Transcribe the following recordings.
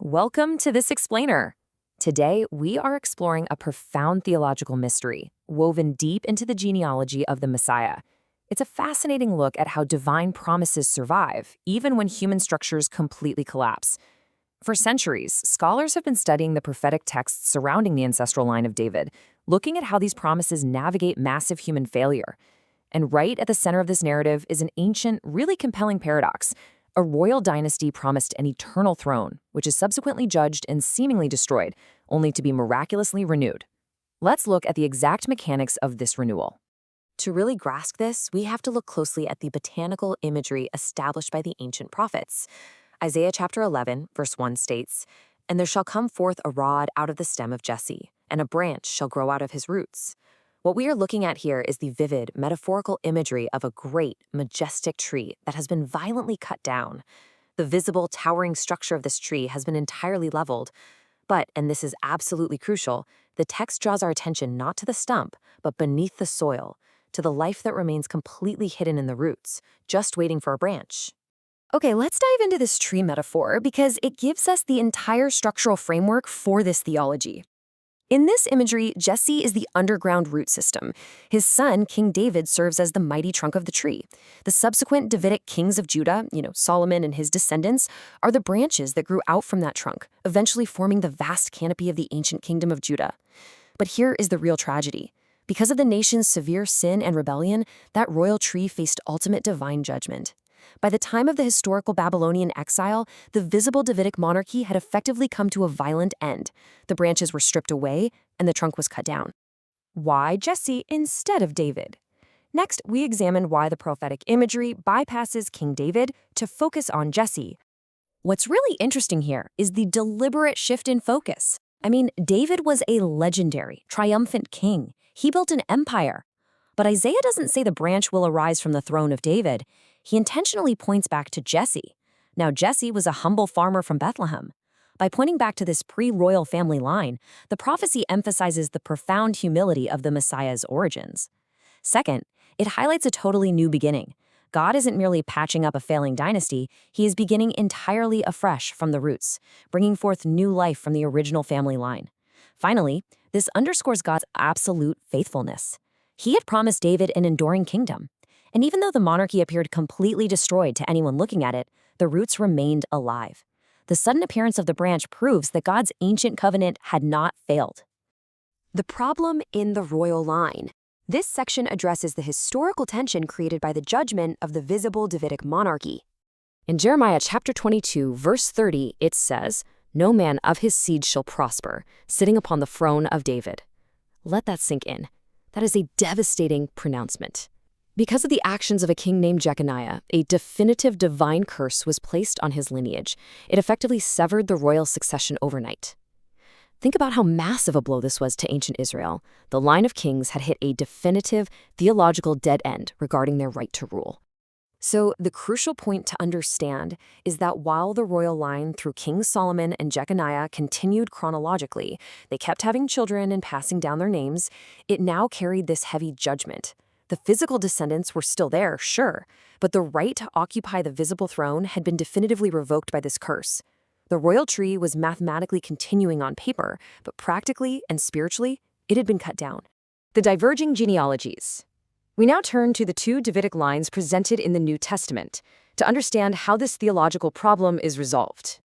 Welcome to This Explainer. Today, we are exploring a profound theological mystery woven deep into the genealogy of the Messiah. It's a fascinating look at how divine promises survive, even when human structures completely collapse. For centuries, scholars have been studying the prophetic texts surrounding the ancestral line of David, looking at how these promises navigate massive human failure. And right at the center of this narrative is an ancient, really compelling paradox. A royal dynasty promised an eternal throne, which is subsequently judged and seemingly destroyed, only to be miraculously renewed. Let's look at the exact mechanics of this renewal. To really grasp this, we have to look closely at the botanical imagery established by the ancient prophets. Isaiah chapter 11, verse 1 states, "And there shall come forth a rod out of the stem of Jesse, and a branch shall grow out of his roots." What we are looking at here is the vivid, metaphorical imagery of a great, majestic tree that has been violently cut down. The visible, towering structure of this tree has been entirely leveled. But, and this is absolutely crucial, the text draws our attention not to the stump, but beneath the soil, to the life that remains completely hidden in the roots, just waiting for a branch. Okay, let's dive into this tree metaphor because it gives us the entire structural framework for this theology. In this imagery, Jesse is the underground root system. His son, King David, serves as the mighty trunk of the tree. The subsequent Davidic kings of Judah, Solomon and his descendants, are the branches that grew out from that trunk, eventually forming the vast canopy of the ancient kingdom of Judah. But here is the real tragedy. Because of the nation's severe sin and rebellion, that royal tree faced ultimate divine judgment. By the time of the historical Babylonian exile, the visible Davidic monarchy had effectively come to a violent end. The branches were stripped away, and the trunk was cut down. Why Jesse instead of David? Next, we examine why the prophetic imagery bypasses King David to focus on Jesse. What's really interesting here is the deliberate shift in focus. David was a legendary, triumphant king. He built an empire. But Isaiah doesn't say the branch will arise from the throne of David. He intentionally points back to Jesse. Now, Jesse was a humble farmer from Bethlehem. By pointing back to this pre-royal family line, the prophecy emphasizes the profound humility of the Messiah's origins. Second, it highlights a totally new beginning. God isn't merely patching up a failing dynasty, he is beginning entirely afresh from the roots, bringing forth new life from the original family line. Finally, this underscores God's absolute faithfulness. He had promised David an enduring kingdom. And even though the monarchy appeared completely destroyed to anyone looking at it, the roots remained alive. The sudden appearance of the branch proves that God's ancient covenant had not failed. The problem in the royal line. This section addresses the historical tension created by the judgment of the visible Davidic monarchy. In Jeremiah chapter 22, verse 30, it says, "No man of his seed shall prosper, sitting upon the throne of David." Let that sink in. That is a devastating pronouncement. Because of the actions of a king named Jeconiah, a definitive divine curse was placed on his lineage. It effectively severed the royal succession overnight. Think about how massive a blow this was to ancient Israel. The line of kings had hit a definitive theological dead end regarding their right to rule. So the crucial point to understand is that while the royal line through King Solomon and Jeconiah continued chronologically, they kept having children and passing down their names, it now carried this heavy judgment. The physical descendants were still there, sure, but the right to occupy the visible throne had been definitively revoked by this curse. The royal tree was mathematically continuing on paper, but practically and spiritually, it had been cut down. The diverging genealogies. We now turn to the two Davidic lines presented in the New Testament to understand how this theological problem is resolved.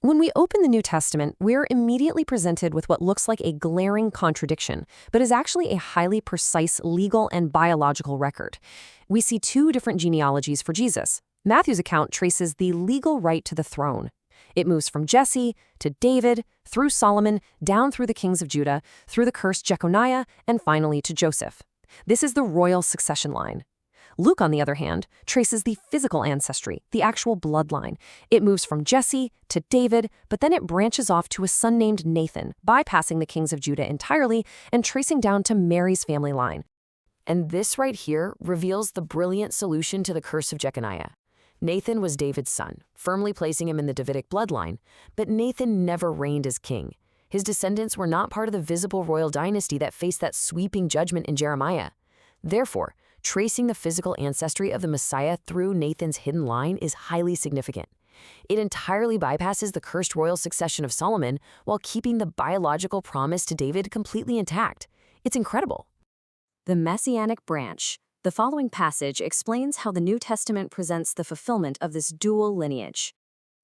When we open the New Testament, we're immediately presented with what looks like a glaring contradiction, but is actually a highly precise legal and biological record. We see two different genealogies for Jesus. Matthew's account traces the legal right to the throne. It moves from Jesse to David, through Solomon, down through the kings of Judah, through the cursed Jeconiah, and finally to Joseph. This is the royal succession line. Luke, on the other hand, traces the physical ancestry, the actual bloodline. It moves from Jesse to David, but then it branches off to a son named Nathan, bypassing the kings of Judah entirely and tracing down to Mary's family line. And this right here reveals the brilliant solution to the curse of Jeconiah. Nathan was David's son, firmly placing him in the Davidic bloodline, but Nathan never reigned as king. His descendants were not part of the visible royal dynasty that faced that sweeping judgment in Jeremiah. Therefore, tracing the physical ancestry of the Messiah through Nathan's hidden line is highly significant. It entirely bypasses the cursed royal succession of Solomon while keeping the biological promise to David completely intact. It's incredible. The Messianic branch. The following passage explains how the New Testament presents the fulfillment of this dual lineage.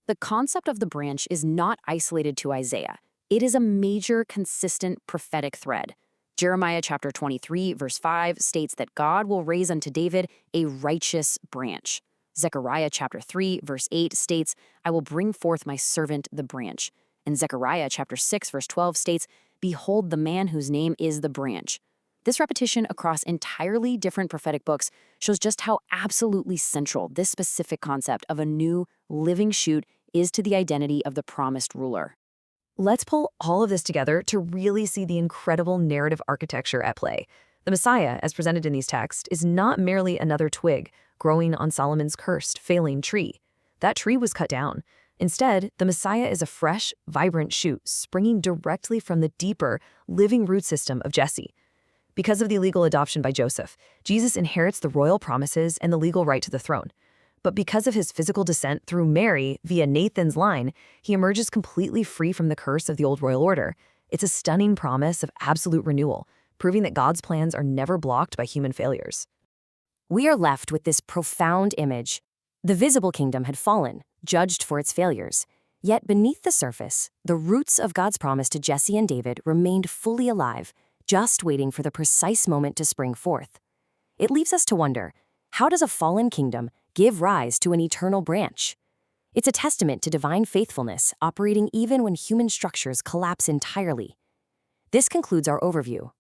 The concept of the branch is not isolated to Isaiah. It is a major, consistent prophetic thread. Jeremiah chapter 23, verse 5 states that God will raise unto David a righteous branch. Zechariah chapter 3, verse 8 states, I will bring forth my servant the branch. And Zechariah chapter 6, verse 12 states, Behold the man whose name is the branch. This repetition across entirely different prophetic books shows just how absolutely central this specific concept of a new, living shoot is to the identity of the promised ruler. Let's pull all of this together to really see the incredible narrative architecture at play. The Messiah, as presented in these texts, is not merely another twig growing on Solomon's cursed, failing tree. That tree was cut down. Instead, the Messiah is a fresh, vibrant shoot springing directly from the deeper, living root system of Jesse. Because of the illegal adoption by Joseph, Jesus inherits the royal promises and the legal right to the throne. But because of his physical descent through Mary via Nathan's line, he emerges completely free from the curse of the old royal order. It's a stunning promise of absolute renewal, proving that God's plans are never blocked by human failures. We are left with this profound image. The visible kingdom had fallen, judged for its failures. Yet beneath the surface, the roots of God's promise to Jesse and David remained fully alive, just waiting for the precise moment to spring forth. It leaves us to wonder, how does a fallen kingdom give rise to an eternal branch? It's a testament to divine faithfulness operating even when human structures collapse entirely. This concludes our overview.